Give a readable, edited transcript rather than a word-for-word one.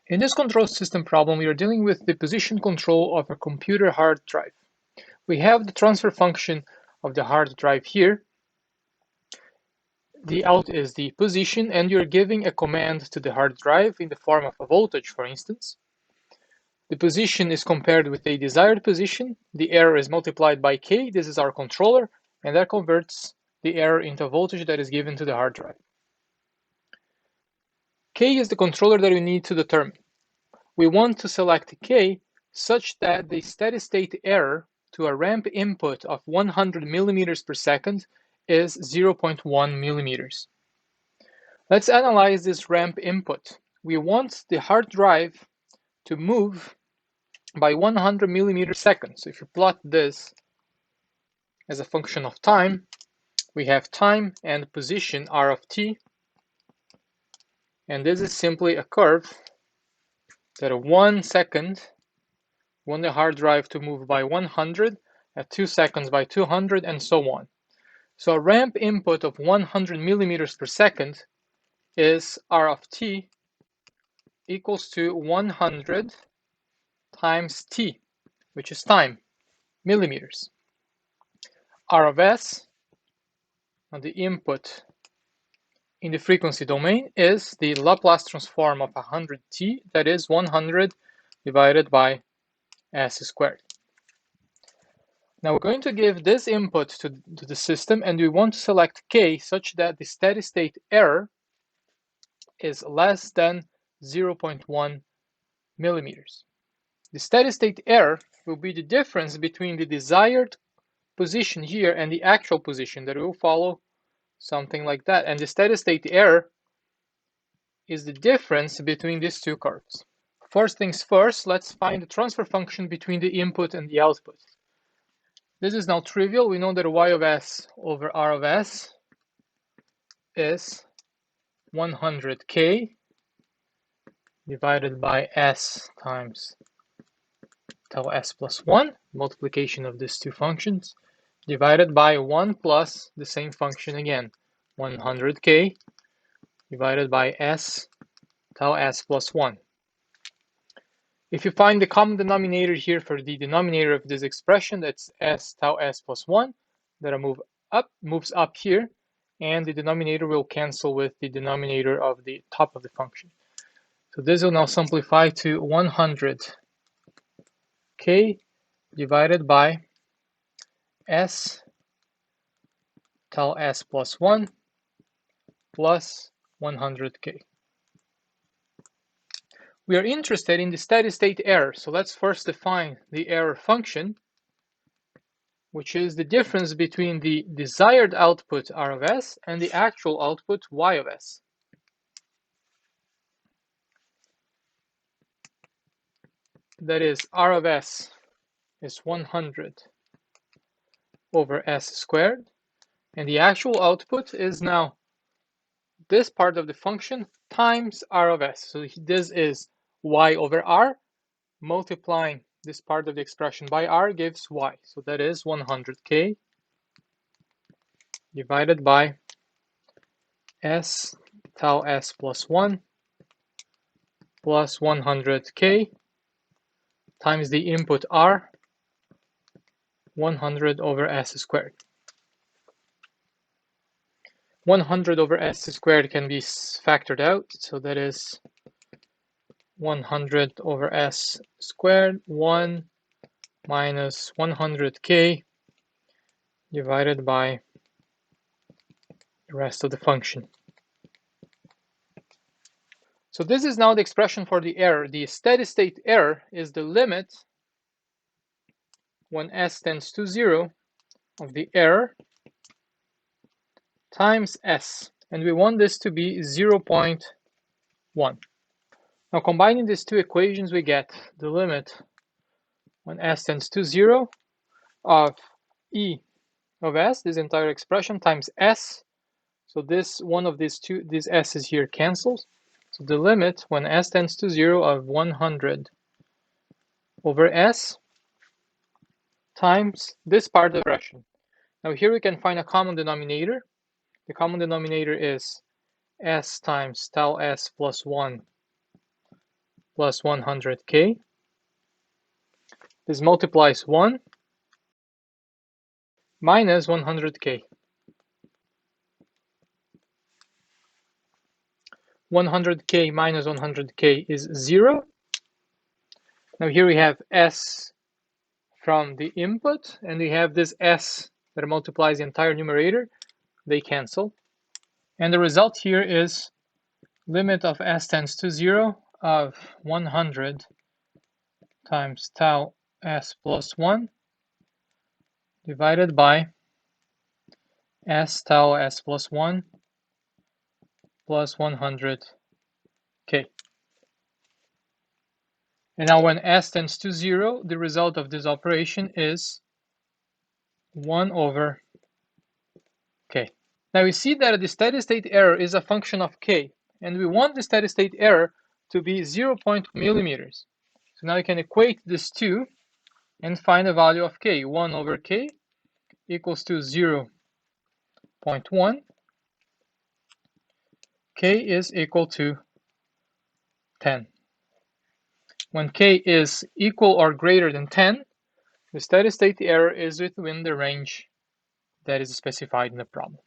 In this control system problem, we are dealing with the position control of a computer hard drive. We have the transfer function of the hard drive here. The out is the position, and you're giving a command to the hard drive in the form of a voltage, for instance. The position is compared with the desired position. The error is multiplied by K. This is our controller, and that converts the error into a voltage that is given to the hard drive. K is the controller that we need to determine. We want to select K such that the steady state error to a ramp input of 100 millimeters per second is 0.1 millimeters. Let's analyze this ramp input. We want the hard drive to move by 100 millimeters per second. So if you plot this as a function of time, we have time and position r of t, and this is simply a curve that at 1 second we want the hard drive to move by 100, at 2 seconds by 200, and so on. So a ramp input of 100 millimeters per second is r of t equals to 100 times t, which is time, millimeters. R of s, on the input in the frequency domain, is the Laplace transform of 100t, that is 100 divided by s squared. Now we're going to give this input to the system, and we want to select K such that the steady state error is less than 0.1 millimeters. The steady state error will be the difference between the desired position here and the actual position. That will follow something like that. And the steady state error is the difference between these two curves. First things first, let's find the transfer function between the input and the output. This is now trivial. We know that y of s over r of s is 100k divided by s times tau s plus 1, multiplication of these two functions, divided by 1 plus the same function again, 100k divided by s tau s plus 1. If you find the common denominator here for the denominator of this expression, that's s tau s plus 1, that moves up here, and the denominator will cancel with the denominator of the top of the function. So this will now simplify to 100k divided by s tau s plus 1 plus 100k. We are interested in the steady state error, so let's first define the error function, which is the difference between the desired output r of s and the actual output y of s. That is, r of s is 100 over s squared, and the actual output is now this part of the function times r of s. So this is y over r, multiplying this part of the expression by r gives y. So that is 100k divided by s tau s plus 1 plus 100k times the input r, 100 over s squared. 100 over s squared can be factored out, so that is 100 over s squared, 1 minus 100k divided by the rest of the function. So this is now the expression for the error. The steady state error is the limit when s tends to 0 of the error times s, and we want this to be 0.1. Now combining these two equations, we get the limit when s tends to 0 of e of s, this entire expression, times s. So this one of these s's here cancels. So the limit when s tends to 0 of 100 over s times this part of the expression. Now here we can find a common denominator. The common denominator is s times tau s plus 1 plus 100k. This multiplies 1 minus 100k. 100k minus 100k is 0. Now here we have s from the input, and we have this s that multiplies the entire numerator. They cancel. And the result here is limit of s tends to 0 of 100 times tau s plus 1 divided by s tau s plus 1 plus 100k. And now when s tends to 0, the result of this operation is 1 over k. Now we see that the steady state error is a function of k, and we want the steady state error to be 0.1 millimeters. So now you can equate these two and find the value of k. 1 over k equals to 0.1. K is equal to 10. When k is equal or greater than 10, the steady state error is within the range that is specified in the problem.